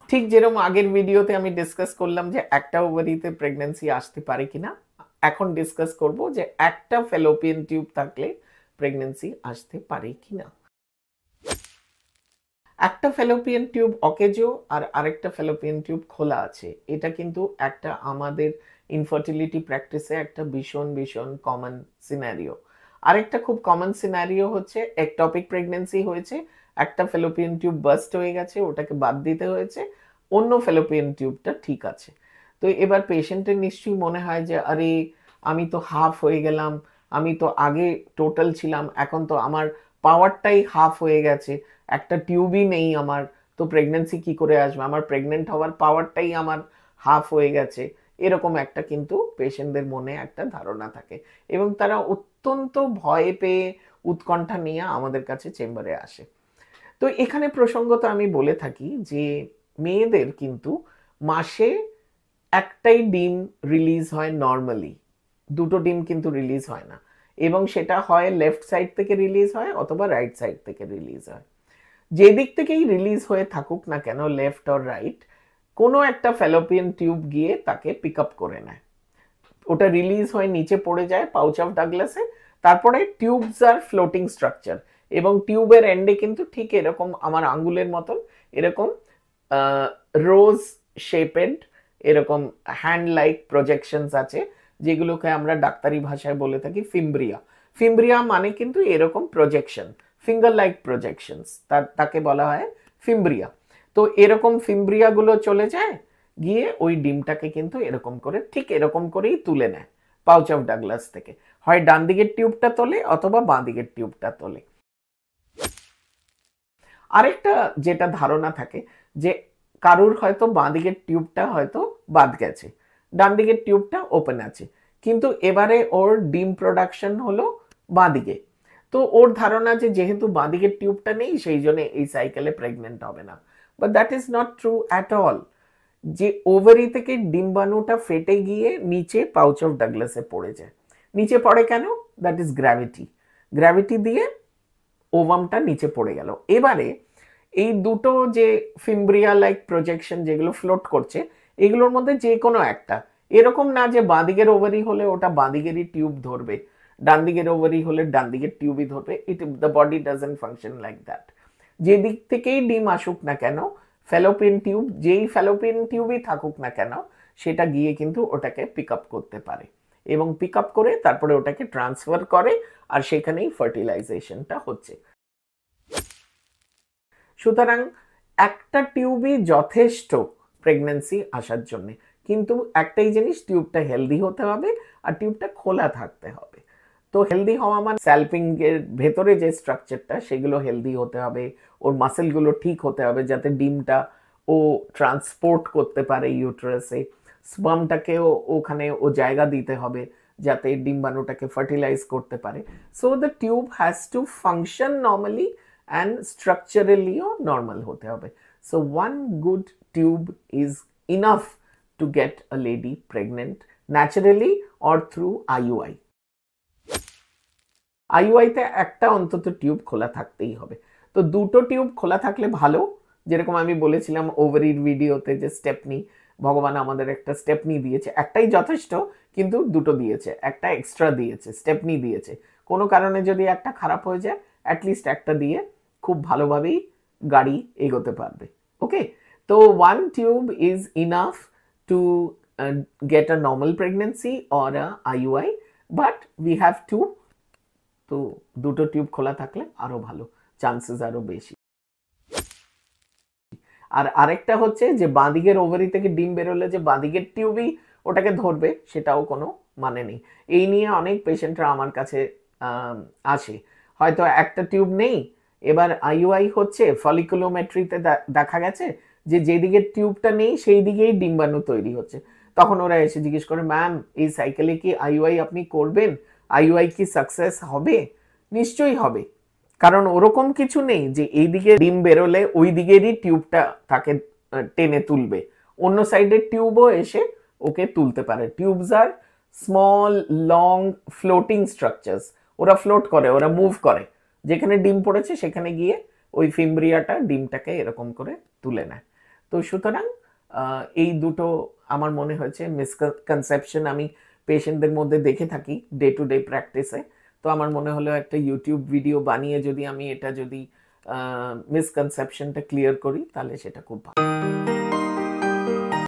ঠিক যেরকম আগের ভিডিওতে আমি ডিসকাস করলাম যে একটা ওভারিতে প্রেগন্যান্সি আসতে পারে কিনা, এখন ডিসকাস করব যে একটা ফ্যালোপিয়ান টিউব থাকলে প্রেগন্যান্সি আসতে পারে কিনা। একটা ফ্যালোপিয়ান টিউব অকেজো আর আরেকটা ফ্যালোপিয়ান টিউব খোলা আছে, এটা কিন্তু একটা আমাদের ইনফার্টিলিটি প্র্যাকটিসে একটা ভীষণ ভীষণ কমন সিনারিও। আরেকটা খুব কমন সিনারিও হচ্ছে একটপিক প্রেগন্যান্সি হয়েছে, একটা ফ্যালোপিয়ান টিউব বার্স্ট হয়ে গেছে, ওটাকে বাদ দিতে হয়েছে, অন্য ফ্যালোপিয়ান টিউবটা ঠিক আছে। তো এবার পেশেন্টের নিশ্চয়ই মনে হয় যে আরে আমি তো হাফ হয়ে গেলাম, আমি তো আগে টোটাল ছিলাম, এখন তো আমার পাওয়ারটাই হাফ হয়ে গেছে, একটা টিউবই নেই আমার, তো প্রেগন্যান্সি কি করে আসবে, আমার প্রেগনেন্ট হওয়ার পাওয়ারটাই আমার হাফ হয়ে গেছে। এরকম একটা কিন্তু পেশেন্টদের মনে একটা ধারণা থাকে এবং তারা অত্যন্ত ভয় পেয়ে উৎকণ্ঠা নিয়ে আমাদের কাছে চেম্বারে আসে। তো এখানে প্রসঙ্গত আমি বলে থাকি যে মেয়েদের কিন্তু মাসে একটাই ডিম রিলিজ হয় নর্মালি, দুটো ডিম কিন্তু রিলিজ হয় না, এবং সেটা হয় লেফট সাইড থেকে রিলিজ হয় অথবা রাইট সাইড থেকে রিলিজ হয়। যে দিক থেকেই রিলিজ হয়ে থাকুক না কেন, লেফট অর রাইট, কোনো একটা ফ্যালোপিয়ান টিউব গিয়ে তাকে পিক আপ করে নেয়, ওটা রিলিজ হয়ে নিচে পড়ে যায় পাউচ অফ ডাগলাসে। তারপরে টিউবস আর ফ্লোটিং স্ট্রাকচার, এবং টিউবের এন্ডে কিন্তু ঠিক এরকম আমার আঙ্গুলের মতন এরকম রোজ শেপেড এরকম হ্যান্ড লাইক প্রজেকশনস আছে, যেগুলোকে আমরা ডাক্তারি ভাষায় বলে থাকি ফিম্ব্রিয়া। ফিম্ব্রিয়া মানে কিন্তু এরকম প্রজেকশন, ফিঙ্গার লাইক প্রজেকশনস, তাকে বলা হয় ফিম্ব্রিয়া। তো এরকম ফিম্ব্রিয়া গুলো চলে যায় গিয়ে ওই ডিমটাকে কিন্তু এরকম করে ঠিক এরকম করেই তুলে নেয় পাউচ অফ ডাগলাস থেকে, হয় ডান দিকের টিউবটা তোলে অথবা বাঁ দিকের টিউবটা তোলে। আরেকটা যেটা ধারণা থাকে যে কারুর হয়তো বাঁ দিকের টিউবটা হয়তো বাদ গেছে, ডান দিকের টিউবটা ওপেন আছে, কিন্তু এবারে ওর ডিম প্রোডাকশন হলো বাঁ দিকে। তো ওর ধারণা যে যেহেতু বাঁ দিকের টিউবটা নেই সেই জন্য এই সাইকেলে প্রেগনেন্ট হবে না, but that is not true at all. যে ওভারি থেকে ডিম্বাণুটা ফেটে গিয়ে নিচে পাউচ অফ ডাগলাসে পড়ে যায়। নিচে পড়ে কেন? That is gravity. গ্র্যাভিটি দিয়ে ওভামটা নিচে পড়ে গেল। এবারে এই দুটো যে ফিম্ব্রিয়া লাইক প্রজেকশন যেগুলো ফ্লোট করছে, এগুলোর মধ্যে যে কোনো একটা, এরকম না যে বাঁদিকের ওভারি হলে ওটা বাঁদিকেরই টিউব ধরবে, ডান দিকের ওভারি হলে ডান দিকের টিউবই ধরবে, it the body doesn't function like that. যে দিক থেকেই ডিম আসুক না কেন, ফ্যালোপিয়ান টিউব যেই ফ্যালোপিয়ান টিউবই থাকুক না কেন, সেটা গিয়ে কিন্তু ওটাকে পিক আপ করতে পারে এবং পিক আপ করে তারপরে ওটাকে ট্রান্সফার করে, আর সেখানেই ফার্টিলাইজেশনটা হচ্ছে। সুতরাং একটা টিউবই যথেষ্ট প্রেগন্যান্সি আসার জন্য, কিন্তু একটাই জিনিস, টিউবটা হেলদি হতে হবে আর টিউবটা খোলা থাকতে হবে। তো হেলদি হওয়া মানে স্যালপিং এর ভেতরে যে স্ট্রাকচারটা সেগুলো হেলদি হতে হবে, ওর মাসেলগুলো ঠিক হতে হবে যাতে ডিমটা ও ট্রান্সপোর্ট করতে পারে ইউটেরাসে, স্পার্মটাকেও ওখানে ও জায়গা দিতে হবে যাতে ডিম্বাণুটাকে ফার্টিলাইজ করতে পারে। So the tube has to function normally and structurally normal hote hobe. So one good tube is enough to get a lady pregnant naturally or through IUI. IUI তে একটা অন্তত টিউব খোলা থাকতেই হবে। তো দুটো টিউব খোলা থাকলে ভালো, যেরকম আমি বলেছিলাম ওভারির ভিডিওতে যে স্টেপনি, ভগবান আমাদের একটা স্টেপনি দিয়েছে, একটাই যথেষ্ট কিন্তু দুটো দিয়েছে, একটা এক্সট্রা দিয়েছে, স্টেপনি দিয়েছে। কোনো কারণে যদি একটা খারাপ হয়ে যায় অ্যাটলিস্ট একটা দিয়ে খুব ভালোভাবেই গাড়ি এগোতে পারবে। ওকে, তো one tube is enough to get a normal pregnancy or a IUI, but we have to, তো দুটো টিউব খোলা থাকলে আরো ভালো, চান্সেস আরো বেশি। আর আরেকটা হচ্ছে যে বাঁদিকের ওভারি থেকে ডিম বেরোলে যে বাঁদিকের টিউবই ওটাকে ধরবে সেটাও কোনো মানে নেই। এই নিয়ে অনেক পেশেন্টরা আমার কাছে আসে, হয়তো একটা টিউব নেই, এবার IUI হচ্ছে, ফলিকুলোমেট্রিতে দেখা গেছে যে যেদিকে টিউবটা নেই সেই দিকেই ডিম্বাণু তৈরি হচ্ছে। তখন ওরা এসে জিজ্ঞেস করে, ম্যাম এই সাইকেলে কি IUI আপনি করবেন, IUI কি সাকসেস হবে? নিশ্চয়ই হবে, কারণ ওরকম কিছু নেই যে এইদিকে ডিম বেরোলে ওই দিকেরই টিউবটা তাকে টেনে তুলবে, অন্য সাইডের টিউবও এসে ওকে তুলতে পারে। টিউবস আর স্মল লং ফ্লোটিং স্ট্রাকচারস, ওরা ফ্লোট করে, ওরা মুভ করে, যেখানে ডিম পড়েছে সেখানে গিয়ে ওই ফিম্ব্রিয়াটা ডিমটাকে এরকম করে তুলে নেয়। তো সুতরাং এই দুটো আমার মনে হয়েছে মিসকনসেপশন আমি পেশেন্টদের মধ্যে দেখে থাকি ডে টু ডে প্র্যাকটিসে। তো আমার মনে হলো একটা ইউটিউব ভিডিও বানিয়ে যদি আমি এটা যদি মিসকনসেপশনটা ক্লিয়ার করি তাহলে সেটা খুব ভালো।